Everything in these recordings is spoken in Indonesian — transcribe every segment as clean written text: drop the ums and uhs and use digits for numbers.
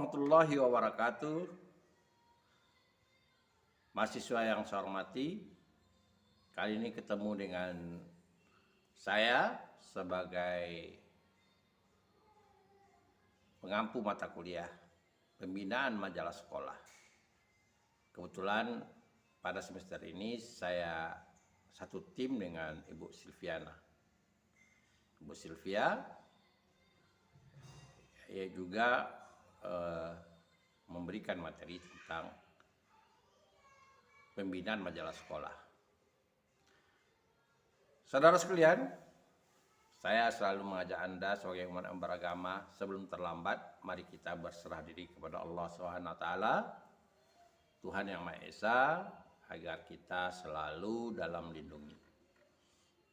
warahmatullahi wabarakatuh. Mahasiswa yang saya hormati, kali ini ketemu dengan saya sebagai pengampu mata kuliah pembinaan majalah sekolah. Kebetulan pada semester ini saya satu tim dengan Ibu Silviana. Ibu Silvia ia juga memberikan materi tentang pembinaan majalah sekolah. Saudara sekalian, saya selalu mengajak Anda sebagai umat yang beragama, sebelum terlambat, mari kita berserah diri kepada Allah SWT, Tuhan yang Maha Esa, agar kita selalu dalam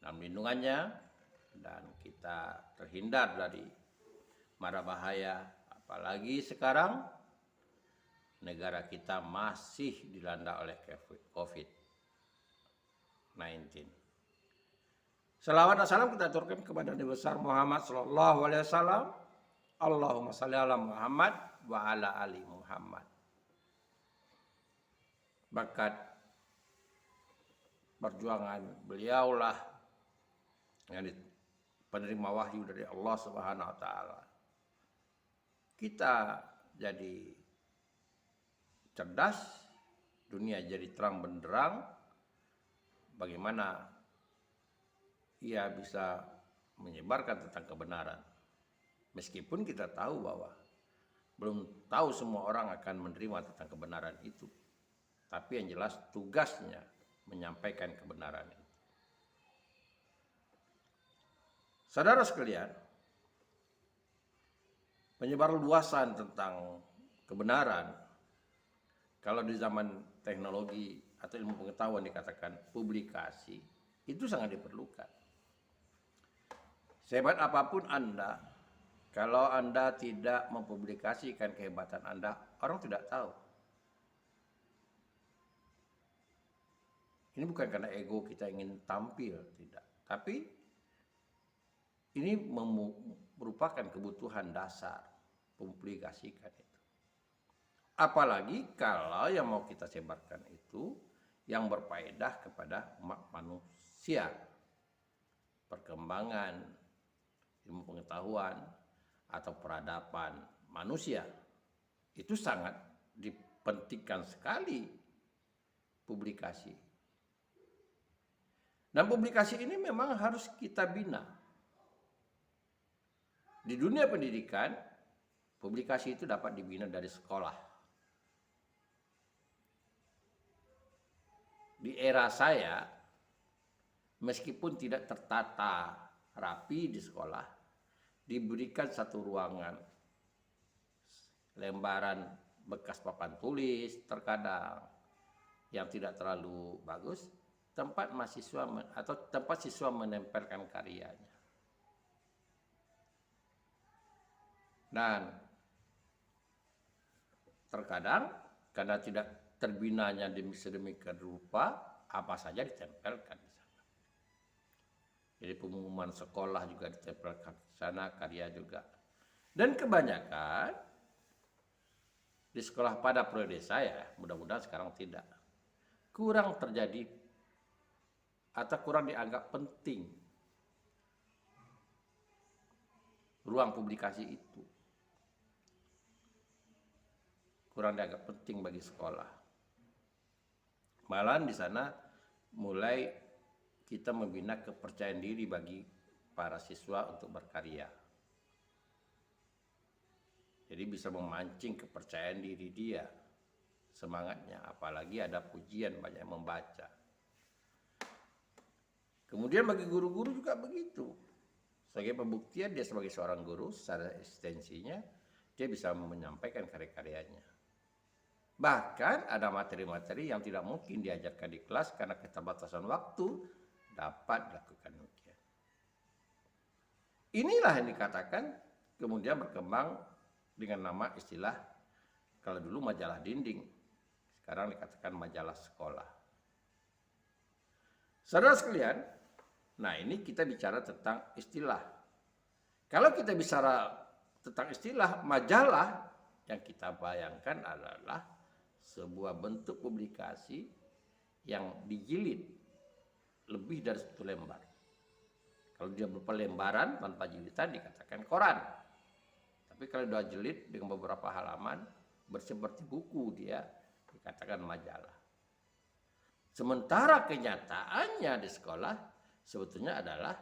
lindungannya, dan kita terhindar dari mara bahaya, apalagi sekarang negara kita masih dilanda oleh COVID-19. Selawat dan salam kita aturkan kepada Nabi besar Muhammad sallallahu alaihi wasallam. Allahumma shalli ala Muhammad wa ala ali Muhammad. Berkat perjuangan beliaulah yang penerima wahyu dari Allah Subhanahu wa taala, kita jadi cerdas, dunia jadi terang benderang. Bagaimana ia bisa menyebarkan tentang kebenaran, meskipun kita tahu bahwa belum tahu semua orang akan menerima tentang kebenaran itu, tapi yang jelas tugasnya menyampaikan kebenaran itu. Saudara sekalian, penyebar luasan tentang kebenaran, kalau di zaman teknologi atau ilmu pengetahuan dikatakan publikasi, itu sangat diperlukan. Sehebat apapun Anda, kalau Anda tidak mempublikasikan kehebatan Anda, orang tidak tahu. Ini bukan karena ego kita ingin tampil, tidak. Tapi ini merupakan kebutuhan dasar, publikasikan itu. Apalagi kalau yang mau kita sebarkan itu yang berfaedah kepada umat manusia, perkembangan ilmu pengetahuan atau peradaban manusia, itu sangat dipentingkan sekali publikasi. Dan publikasi ini memang harus kita bina. Di dunia pendidikan, publikasi itu dapat dibina dari sekolah. Di era saya, meskipun tidak tertata rapi di sekolah, diberikan satu ruangan, lembaran bekas papan tulis terkadang yang tidak terlalu bagus, tempat mahasiswa atau tempat siswa menempelkan karyanya. Dan terkadang karena tidak terbinanya sedemikian rupa, apa saja ditempelkan di sana. Jadi pengumuman sekolah juga ditempelkan di sana, karya juga. Dan kebanyakan di sekolah pada periode saya, mudah-mudahan sekarang tidak, kurang terjadi atau kurang dianggap penting ruang publikasi itu. Kurang dianggap penting bagi sekolah. Malahan di sana mulai kita membina kepercayaan diri bagi para siswa untuk berkarya. Jadi bisa memancing kepercayaan diri dia, semangatnya, apalagi ada pujian banyak membaca. Kemudian bagi guru-guru juga begitu. Sebagai pembuktian dia sebagai seorang guru, secara eksistensinya dia bisa menyampaikan karya-karyanya. Bahkan ada materi-materi yang tidak mungkin diajarkan di kelas karena keterbatasan waktu, dapat dilakukan demikian. Inilah yang dikatakan kemudian berkembang dengan nama istilah, kalau dulu majalah dinding, sekarang dikatakan majalah sekolah. Saudara sekalian, nah ini kita bicara tentang istilah. Kalau kita bicara tentang istilah majalah, yang kita bayangkan adalah sebuah bentuk publikasi yang dijilid lebih dari 1 lembar. Kalau dia berupa lembaran tanpa jilidan dikatakan koran. Tapi kalau dia jilid dengan beberapa halaman seperti buku, dia dikatakan majalah. Sementara kenyataannya di sekolah sebetulnya adalah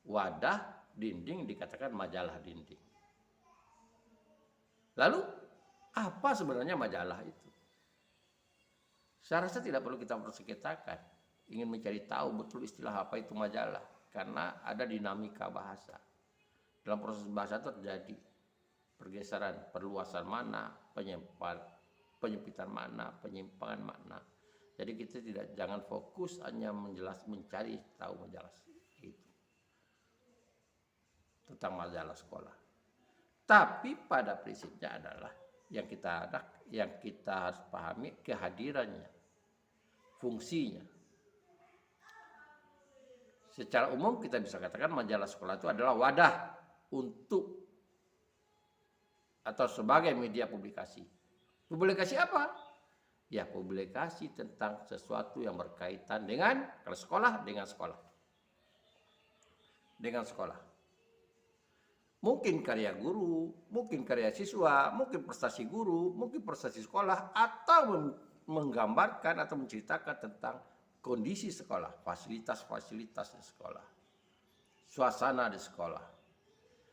wadah dinding dikatakan majalah dinding. Lalu apa sebenarnya majalah itu? Saya rasa tidak perlu kita persekitakan. Ingin mencari tahu betul istilah apa itu majalah. Karena ada dinamika bahasa. Dalam proses bahasa itu terjadi pergeseran, perluasan makna, penyempitan makna, penyimpangan makna. Jadi kita jangan fokus hanya mencari tahu majalah itu. Tentang majalah sekolah. Tapi pada prinsipnya adalah yang kita harus pahami kehadirannya, fungsinya. Secara umum kita bisa katakan majalah sekolah itu adalah wadah untuk atau sebagai media publikasi. Publikasi apa? Ya, publikasi tentang sesuatu yang berkaitan dengan kalau sekolah dengan sekolah. Dengan sekolah. Mungkin karya guru, mungkin karya siswa, mungkin prestasi guru, mungkin prestasi sekolah, atau menggambarkan atau menceritakan tentang kondisi sekolah, fasilitas-fasilitas di sekolah, suasana di sekolah.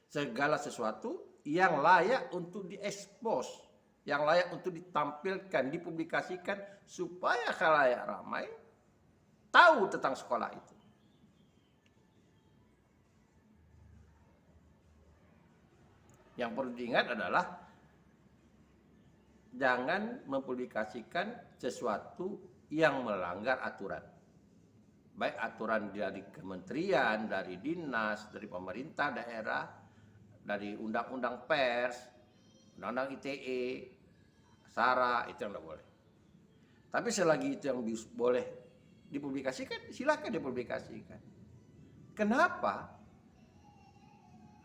Segala sesuatu yang layak untuk diekspos, yang layak untuk ditampilkan, dipublikasikan supaya khalayak ramai tahu tentang sekolah itu. Yang perlu diingat adalah jangan mempublikasikan sesuatu yang melanggar aturan. Baik aturan dari kementerian, dari dinas, dari pemerintah daerah, dari undang-undang pers, undang-undang ITE, SARA, itu yang tidak boleh. Tapi selagi itu yang boleh dipublikasikan, silakan dipublikasikan. Kenapa?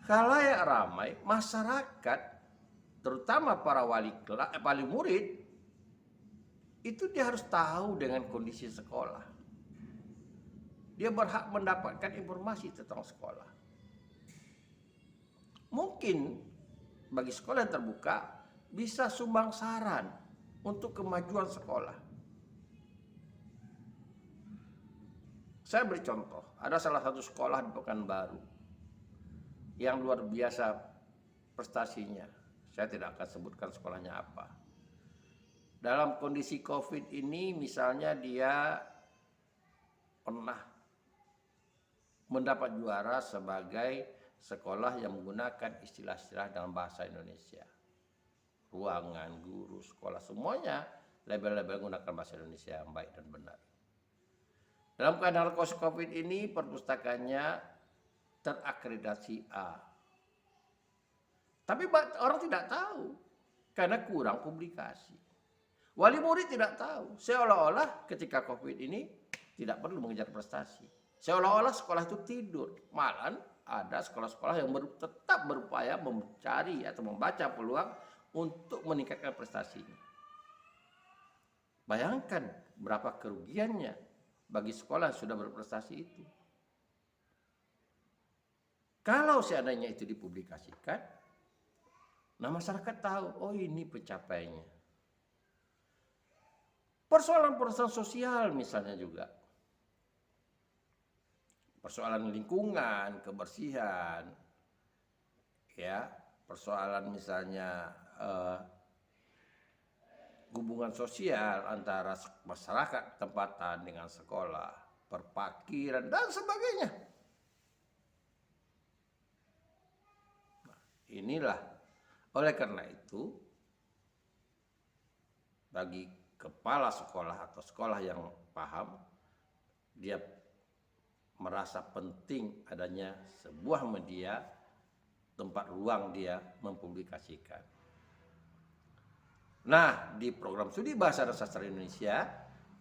Khalayak ramai, masyarakat, terutama para wali murid, itu dia harus tahu dengan kondisi sekolah. Dia berhak mendapatkan informasi tentang sekolah. Mungkin bagi sekolah yang terbuka bisa sumbang saran untuk kemajuan sekolah. Saya beri contoh, ada salah satu sekolah di Pekanbaru yang luar biasa prestasinya. Saya tidak akan sebutkan sekolahnya apa. Dalam kondisi COVID ini misalnya dia pernah mendapat juara sebagai sekolah yang menggunakan istilah-istilah dalam bahasa Indonesia. Ruangan, guru, sekolah, semuanya label-label menggunakan bahasa Indonesia yang baik dan benar. Dalam keadaan COVID ini perpustakaannya terakreditasi A. Tapi orang tidak tahu karena kurang publikasi. Wali murid tidak tahu. Seolah-olah ketika COVID ini tidak perlu mengejar prestasi. Seolah-olah sekolah itu tidur. Malah ada sekolah-sekolah yang tetap berupaya mencari atau membaca peluang untuk meningkatkan prestasinya. Bayangkan berapa kerugiannya bagi sekolah yang sudah berprestasi itu. Kalau seandainya itu dipublikasikan, nah masyarakat tahu, oh ini pencapaiannya. Persoalan-persoalan sosial misalnya juga. Persoalan lingkungan, kebersihan, ya, persoalan misalnya hubungan sosial antara masyarakat tempatan dengan sekolah, perparkiran dan sebagainya. Nah, inilah oleh karena itu bagi kepala sekolah atau sekolah yang paham, dia merasa penting adanya sebuah media tempat ruang dia mempublikasikan. Nah, di program studi Bahasa dan Sastra Indonesia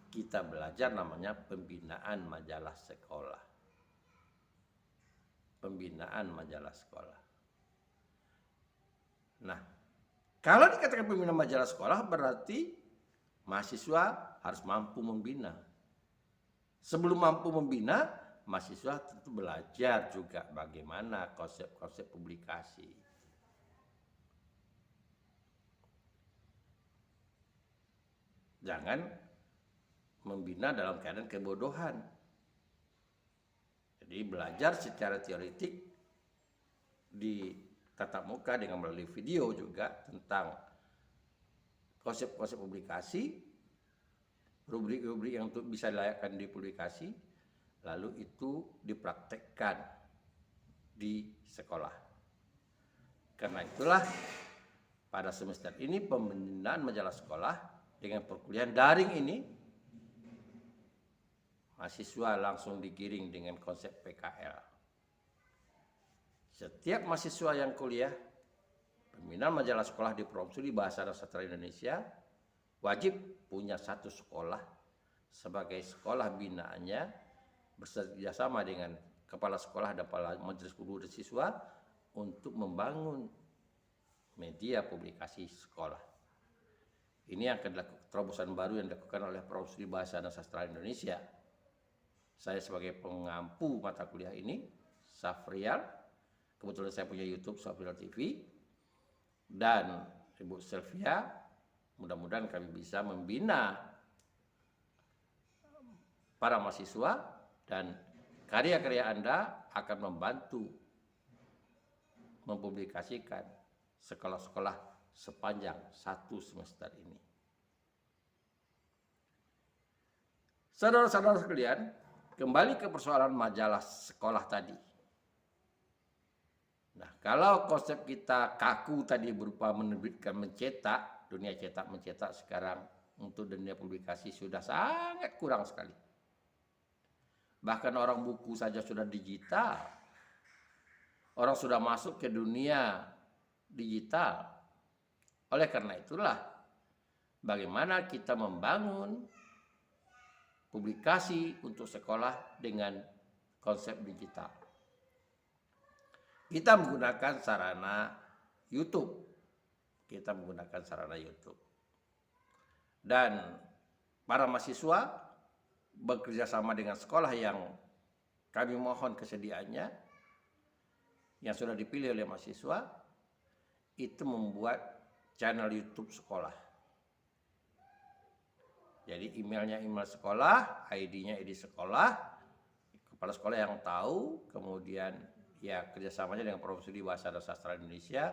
kita belajar namanya pembinaan majalah sekolah. Pembinaan majalah sekolah. Nah, Kalau dikatakan pembina majalah sekolah berarti mahasiswa harus mampu membina. Sebelum mampu membina, mahasiswa tentu belajar juga bagaimana konsep-konsep publikasi. Jangan membina dalam keadaan kebodohan. Jadi belajar secara teoretik di tatap muka dengan melalui video juga tentang konsep-konsep publikasi, rubrik-rubrik yang untuk bisa dilayakkan di publikasi, lalu itu dipraktekkan di sekolah. Karena itulah pada semester ini pembinaan majalah sekolah dengan perkuliahan daring ini, mahasiswa langsung digiring dengan konsep PKL. Setiap mahasiswa yang kuliah pembinaan majalah sekolah di Promstudi Bahasa dan Sastra Indonesia wajib punya satu sekolah sebagai sekolah binaannya, bekerjasama dengan kepala sekolah dan kepala majelis guru dan siswa untuk membangun media publikasi sekolah. Ini yang akan dilakukan, terobosan baru yang dilakukan oleh Promstudi Bahasa dan Sastra Indonesia. Saya sebagai pengampu mata kuliah ini, Safrial, kebetulan saya punya YouTube Safrial TV, dan Ibu Sylvia, mudah-mudahan kami bisa membina para mahasiswa dan karya-karya Anda akan membantu mempublikasikan sekolah-sekolah sepanjang satu semester ini. Saudara-saudara sekalian, kembali ke persoalan majalah sekolah tadi. Nah, kalau konsep kita kaku tadi berupa menerbitkan mencetak, dunia cetak mencetak sekarang untuk dunia publikasi sudah sangat kurang sekali. Bahkan orang buku saja sudah digital. Orang sudah masuk ke dunia digital. Oleh karena itulah, bagaimana kita membangun publikasi untuk sekolah dengan konsep digital. Kita menggunakan sarana YouTube. Dan para mahasiswa bekerja sama dengan sekolah yang kami mohon kesediaannya, yang sudah dipilih oleh mahasiswa, itu membuat channel YouTube sekolah. Jadi emailnya email sekolah, ID-nya ID sekolah, kepala sekolah yang tahu, kemudian ya kerjasamanya dengan Promstudi Bahasa dan Sastra Indonesia,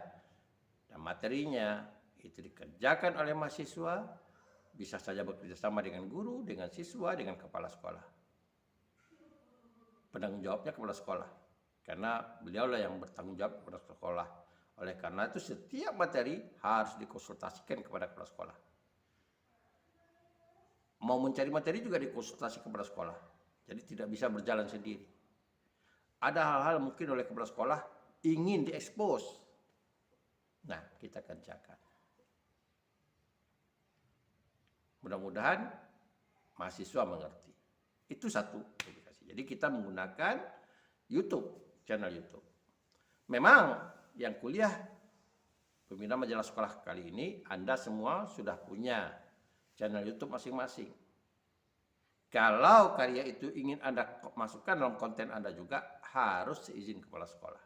dan materinya itu dikerjakan oleh mahasiswa, bisa saja bekerjasama dengan guru, dengan siswa, dengan kepala sekolah. Penanggung jawabnya kepala sekolah, karena beliaulah yang bertanggung jawab kepada sekolah. Oleh karena itu setiap materi harus dikonsultasikan kepada kepala sekolah. Mau mencari materi juga dikonsultasi kepada sekolah. Jadi tidak bisa berjalan sendiri. Ada hal-hal mungkin oleh kepala sekolah ingin diekspos. Nah, kita kerjakan. Mudah-mudahan mahasiswa mengerti. Itu satu publikasi. Jadi kita menggunakan YouTube, channel YouTube. Memang yang kuliah pembina majalah sekolah kali ini, Anda semua sudah punya channel YouTube masing-masing. Kalau karya itu ingin Anda masukkan dalam konten Anda juga harus seizin kepala sekolah.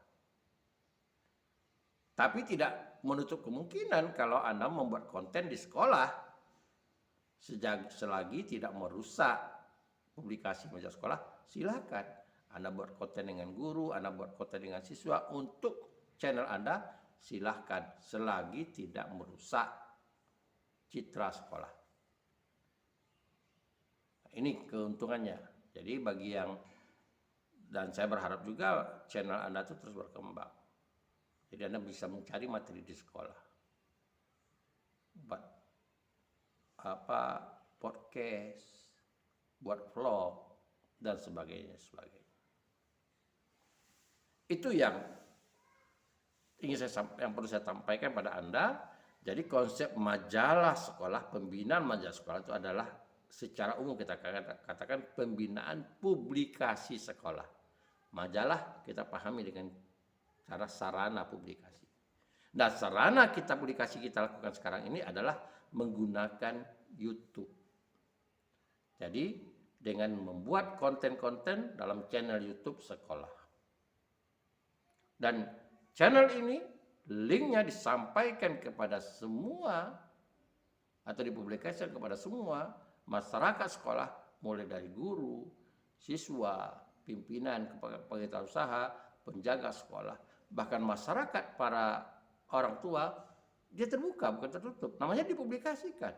Tapi tidak menutup kemungkinan kalau Anda membuat konten di sekolah selagi tidak merusak publikasi majalah sekolah, silakan. Anda buat konten dengan guru, Anda buat konten dengan siswa untuk channel Anda, silakan selagi tidak merusak citra sekolah. Ini keuntungannya. Jadi bagi yang, dan saya berharap juga channel Anda itu terus berkembang. Jadi Anda bisa mencari materi di sekolah. Buat podcast, buat vlog, dan sebagainya. Itu yang yang perlu saya sampaikan pada Anda. Jadi konsep majalah sekolah, pembinaan majalah sekolah itu adalah secara umum kita katakan pembinaan publikasi sekolah. Majalah kita pahami dengan cara sarana publikasi. Nah, sarana kita publikasi kita lakukan sekarang ini adalah menggunakan YouTube. Jadi dengan membuat konten-konten dalam channel YouTube sekolah. Dan channel ini linknya disampaikan kepada semua atau dipublikasikan kepada semua masyarakat sekolah, mulai dari guru, siswa, pimpinan, kepala usaha, penjaga sekolah, bahkan masyarakat, para orang tua. Dia terbuka, bukan tertutup. Namanya dipublikasikan.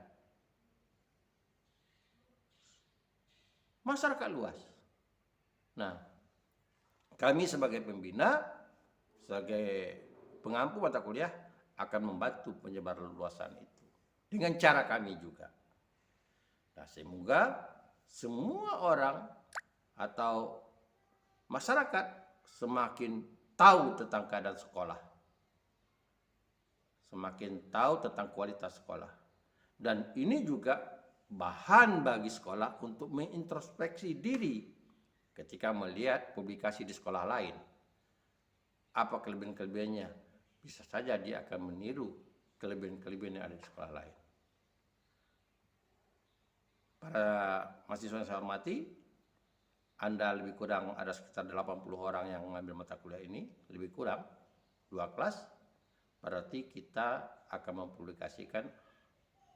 Masyarakat luas. Nah, kami sebagai pembina, sebagai pengampu mata kuliah akan membantu penyebaran luasan itu dengan cara kami juga. Nah, semoga semua orang atau masyarakat semakin tahu tentang keadaan sekolah, semakin tahu tentang kualitas sekolah. Dan ini juga bahan bagi sekolah untuk mengintrospeksi diri ketika melihat publikasi di sekolah lain. Apa kelebihan-kelebihannya? Bisa saja dia akan meniru kelebihan-kelebihan yang ada di sekolah lain. Para mahasiswa yang saya hormati, Anda lebih kurang ada sekitar 80 orang yang mengambil mata kuliah ini, lebih kurang 2 kelas, berarti kita akan mempublikasikan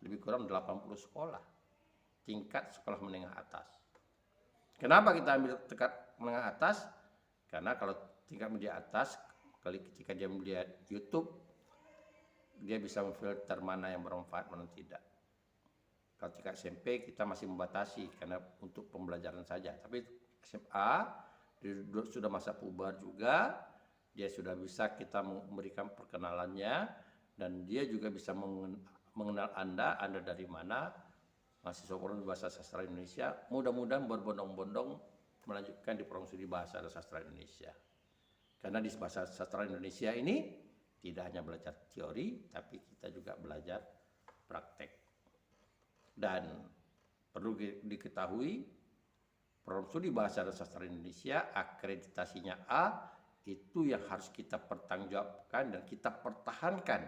lebih kurang 80 sekolah, tingkat sekolah menengah atas. Kenapa kita ambil tingkat menengah atas? Karena kalau tingkat media atas, ketika dia melihat YouTube, dia bisa memfilter mana yang bermanfaat, mana tidak. Kalau tingkat SMP kita masih membatasi karena untuk pembelajaran saja. Tapi SMA sudah masa puber juga, dia sudah bisa kita memberikan perkenalannya, dan dia juga bisa mengenal Anda dari mana, mahasiswa program bahasa sastra Indonesia, mudah-mudahan berbondong-bondong melanjutkan di program studi bahasa dan sastra Indonesia. Karena di bahasa sastra Indonesia ini tidak hanya belajar teori, tapi kita juga belajar praktek. Dan perlu diketahui, program studi bahasa dan sastra Indonesia akreditasinya A, itu yang harus kita pertanggungjawabkan dan kita pertahankan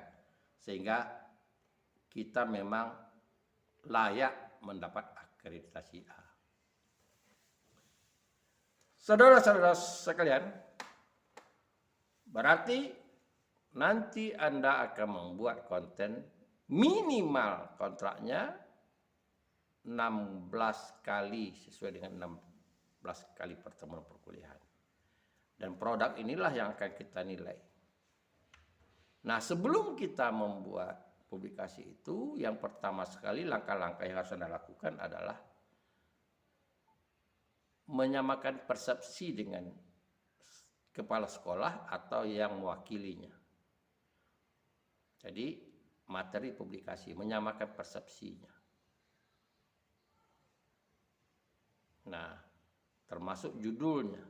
sehingga kita memang layak mendapat akreditasi A. Saudara-saudara sekalian, berarti nanti Anda akan membuat konten minimal kontraknya 16 kali sesuai dengan 16 kali pertemuan perkuliahan. Dan produk inilah yang akan kita nilai. Nah, sebelum kita membuat publikasi itu, yang pertama sekali langkah-langkah yang harus Anda lakukan adalah menyamakan persepsi dengan kepala sekolah atau yang mewakilinya. Jadi materi publikasi, menyamakan persepsinya. Nah, termasuk judulnya.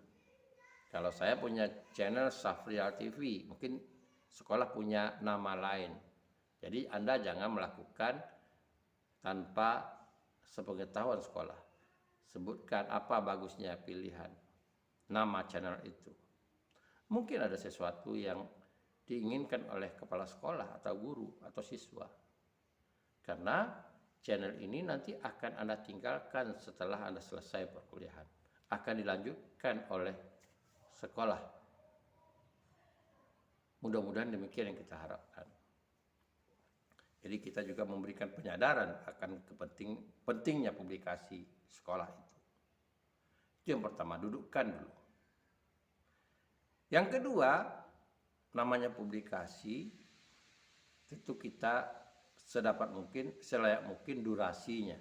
Kalau saya punya channel Safrial TV, mungkin sekolah punya nama lain. Jadi Anda jangan melakukan tanpa sepengetahuan sekolah. Sebutkan apa bagusnya pilihan nama channel itu. Mungkin ada sesuatu yang diinginkan oleh kepala sekolah atau guru atau siswa. Karena channel ini nanti akan Anda tinggalkan setelah Anda selesai perkuliahan. Akan dilanjutkan oleh sekolah. Mudah-mudahan demikian yang kita harapkan. Jadi kita juga memberikan penyadaran akan pentingnya publikasi sekolah itu. Itu yang pertama, dudukkan dulu. Yang kedua, namanya publikasi, tentu kita sedapat mungkin, selayak mungkin durasinya.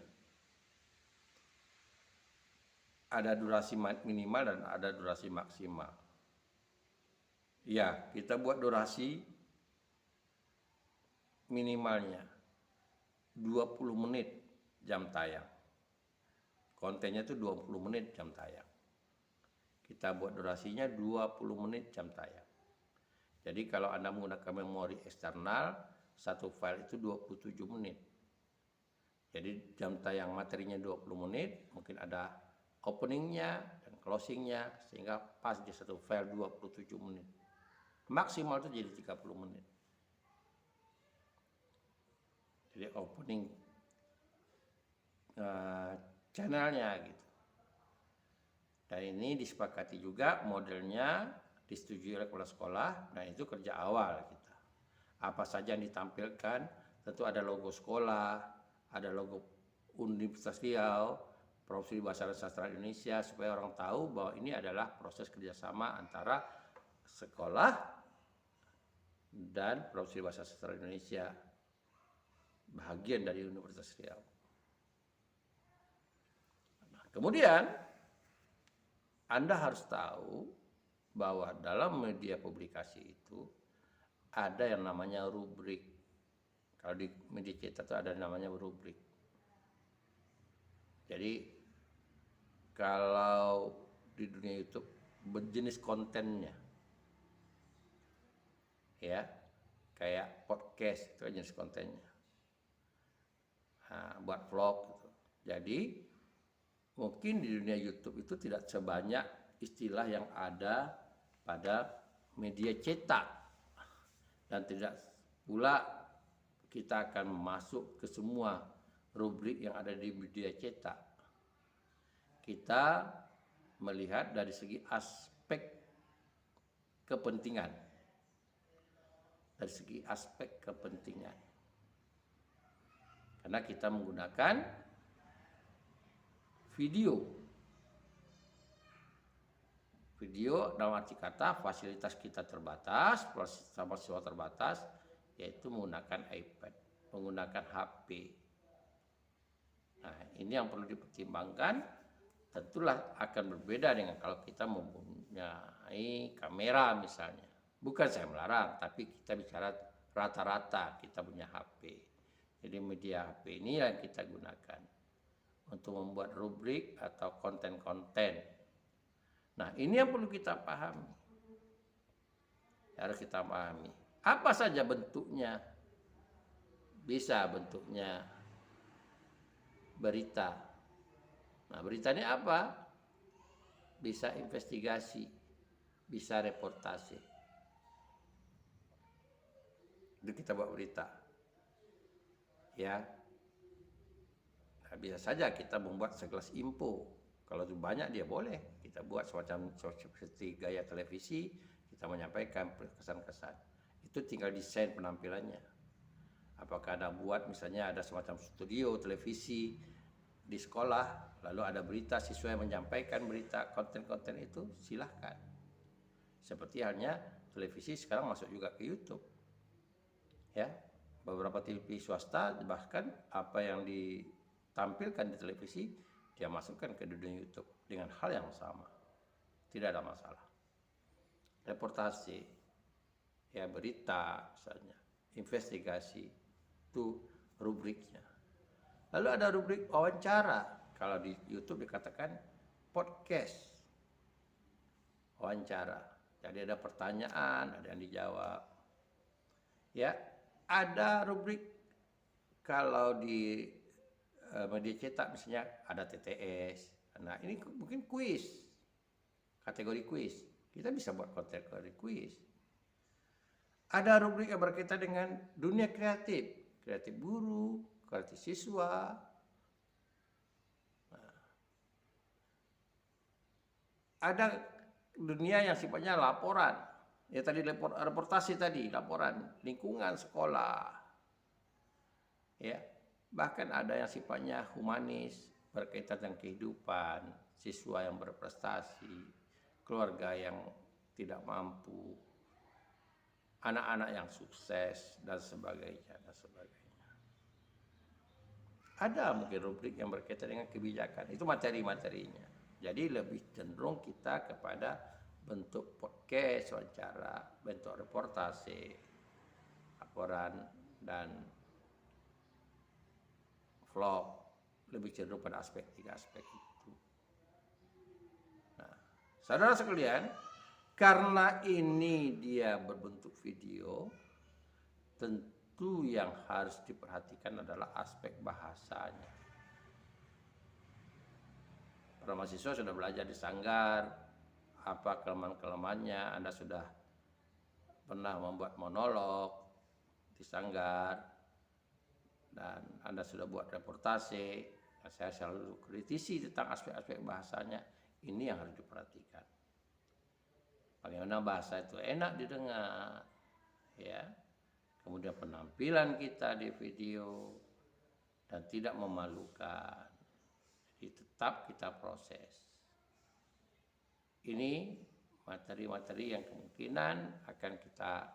Ada durasi minimal dan ada durasi maksimal. Ya, kita buat durasi minimalnya 20 menit jam tayang. Kontennya itu 20 menit jam tayang. Kita buat durasinya 20 menit jam tayang. Jadi kalau Anda menggunakan memori eksternal, satu file itu 27 menit. Jadi jam tayang materinya 20 menit, mungkin ada openingnya dan closingnya, sehingga pas di satu file 27 menit. Maksimal itu jadi 30 menit. Jadi opening channelnya gitu. Dan ini disepakati juga modelnya disetujui oleh kepala sekolah. Nah itu kerja awal kita. Apa saja yang ditampilkan, tentu ada logo sekolah, ada logo Universitas Riau, Provinsi Bahasa dan Sastra Indonesia, supaya orang tahu bahwa ini adalah proses kerjasama antara sekolah dan Provinsi Bahasa dan Sastra Indonesia, bagian dari Universitas Riau. Nah, kemudian Anda harus tahu bahwa dalam media publikasi itu ada yang namanya rubrik. Kalau di media cetak itu ada yang namanya rubrik. Jadi kalau di dunia YouTube berjenis kontennya, ya kayak podcast itu jenis kontennya. Nah, buat vlog gitu. Jadi mungkin di dunia YouTube itu tidak sebanyak istilah yang ada pada media cetak, dan tidak pula kita akan masuk ke semua rubrik yang ada di media cetak. Kita melihat dari segi aspek kepentingan, dari segi aspek kepentingan, karena kita menggunakan video dalam arti kata fasilitas kita terbatas, sama siswa terbatas, yaitu menggunakan iPad, menggunakan HP. Nah, ini yang perlu dipertimbangkan. Tentulah akan berbeda dengan kalau kita mempunyai kamera misalnya. Bukan saya melarang, tapi kita bicara rata-rata kita punya HP. Jadi media HP ini yang kita gunakan untuk membuat rubrik atau konten-konten. Nah, ini yang perlu kita pahami. Harus kita pahami. Apa saja bentuknya? Bisa bentuknya berita. Nah, berita ini apa? Bisa investigasi, bisa reportase. Itu kita buat berita. Ya. Nah, bisa saja kita membuat sekelas info. Kalau itu banyak dia boleh. Kita buat semacam seperti gaya televisi, kita menyampaikan kesan-kesan. Itu tinggal desain penampilannya. Apakah Anda buat misalnya ada semacam studio televisi di sekolah, lalu ada berita, siswa yang menyampaikan berita, konten-konten itu silahkan. Seperti halnya televisi sekarang masuk juga ke YouTube. Ya, beberapa televisi swasta bahkan apa yang ditampilkan di televisi dia masukkan ke dunia YouTube dengan hal yang sama. Tidak ada masalah. Reportase, ya berita misalnya, investigasi, itu rubriknya. Lalu ada rubrik wawancara. Kalau di YouTube dikatakan podcast. Wawancara. Jadi ada pertanyaan, ada yang dijawab. Ya, ada rubrik kalau di media cetak misalnya ada TTS. Nah, ini mungkin kuis. Kategori kuis. Kita bisa buat kategori kuis. Ada rubrik yang berkaitan dengan dunia kreatif. Kreatif guru, kreatif siswa. Nah, ada dunia yang sifatnya laporan. Ya tadi reportasi tadi, laporan lingkungan sekolah. Ya, bahkan ada yang sifatnya humanis, berkaitan dengan kehidupan, siswa yang berprestasi, keluarga yang tidak mampu, anak-anak yang sukses dan sebagainya dan sebagainya. Ada mungkin rubrik yang berkaitan dengan kebijakan, itu materi-materinya. Jadi lebih cenderung kita kepada bentuk podcast, wawancara, bentuk reportase, laporan dan vlog, lebih cenderung pada tiga aspek itu. Nah, saudara sekalian, karena ini dia berbentuk video, tentu yang harus diperhatikan adalah aspek bahasanya. Para mahasiswa sudah belajar di Sanggar, apa kelemahan-kelemahannya, Anda sudah pernah membuat monolog di Sanggar, dan Anda sudah buat reportase, saya selalu kritisi tentang aspek-aspek bahasanya. Ini yang harus diperhatikan. Bagaimana bahasa itu enak didengar, ya. Kemudian penampilan kita di video dan tidak memalukan. Jadi tetap kita proses. Ini materi-materi yang kemungkinan akan kita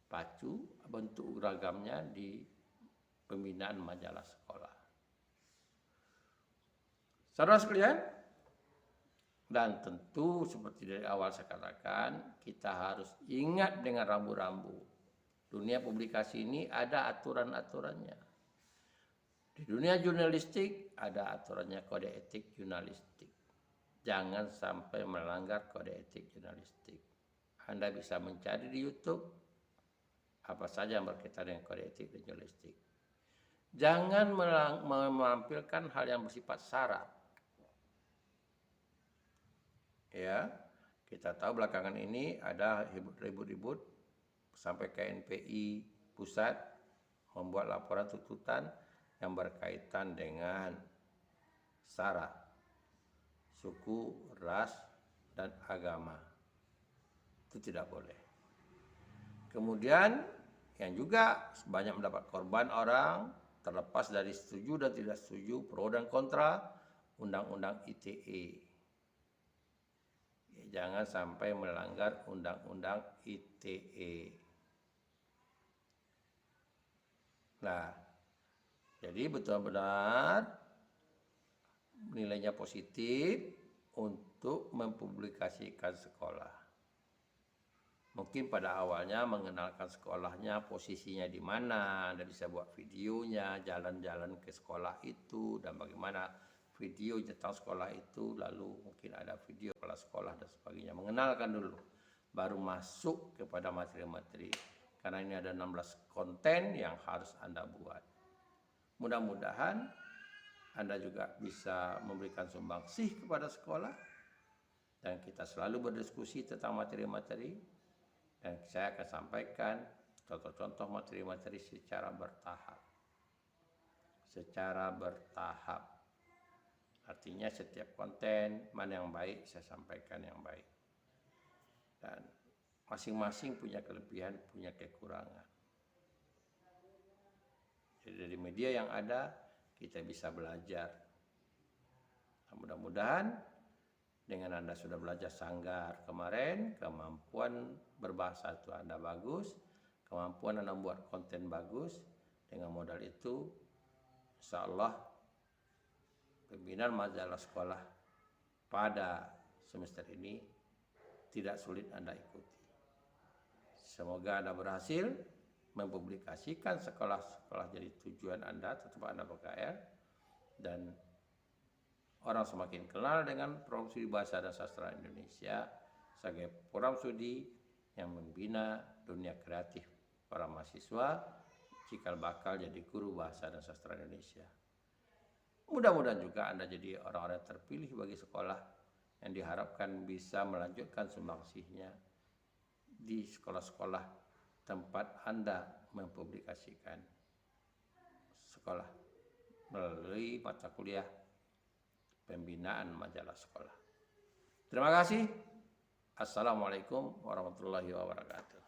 pacu bentuk beragamnya di pembinaan majalah sekolah. Saudara sekalian, dan tentu seperti dari awal saya katakan, kita harus ingat dengan rambu-rambu. Dunia publikasi ini ada aturan-aturannya. Di dunia jurnalistik ada aturannya, kode etik jurnalistik. Jangan sampai melanggar kode etik jurnalistik. Anda bisa mencari di YouTube apa saja yang berkaitan dengan kode etik dan jurnalistik. Jangan menampilkan hal yang bersifat sara. Ya, kita tahu belakangan ini ada ribut-ribut sampai ke NPI pusat membuat laporan tuntutan yang berkaitan dengan sara, suku, ras, dan agama. Itu tidak boleh. Kemudian yang juga banyak mendapat korban orang, terlepas dari setuju dan tidak setuju, pro dan kontra Undang-Undang ITE. Jangan sampai melanggar Undang-Undang ITE. Nah, jadi betul-benar nilainya positif untuk mempublikasikan sekolah. Mungkin pada awalnya mengenalkan sekolahnya, posisinya di mana, Anda bisa buat videonya, jalan-jalan ke sekolah itu, dan bagaimana video tentang sekolah itu, lalu mungkin ada video kepala sekolah dan sebagainya. Mengenalkan dulu, baru masuk kepada materi-materi. Karena ini ada 16 konten yang harus Anda buat. Mudah-mudahan Anda juga bisa memberikan sumbangsih kepada sekolah, dan kita selalu berdiskusi tentang materi-materi, dan saya akan sampaikan contoh-contoh materi-materi secara bertahap. Secara bertahap. Artinya setiap konten mana yang baik saya sampaikan yang baik. Dan masing-masing punya kelebihan, punya kekurangan. Jadi dari media yang ada kita bisa belajar. Nah, mudah-mudahan dengan Anda sudah belajar Sanggar kemarin, kemampuan berbahasa itu Anda bagus, kemampuan Anda membuat konten bagus. Dengan modal itu, insya Allah pembinaan majalah sekolah pada semester ini tidak sulit Anda ikuti. Semoga Anda berhasil mempublikasikan sekolah-sekolah jadi tujuan Anda, tetap Anda PKL, dan orang semakin kenal dengan Program Studi Bahasa dan Sastra Indonesia sebagai program studi yang membina dunia kreatif para mahasiswa cikal bakal jadi guru bahasa dan sastra Indonesia. Mudah-mudahan juga Anda jadi orang-orang yang terpilih bagi sekolah yang diharapkan bisa melanjutkan sumbangsihnya di sekolah-sekolah tempat Anda mempublikasikan sekolah melalui mata kuliah pembinaan majalah sekolah. Terima kasih. Assalamualaikum warahmatullahi wabarakatuh.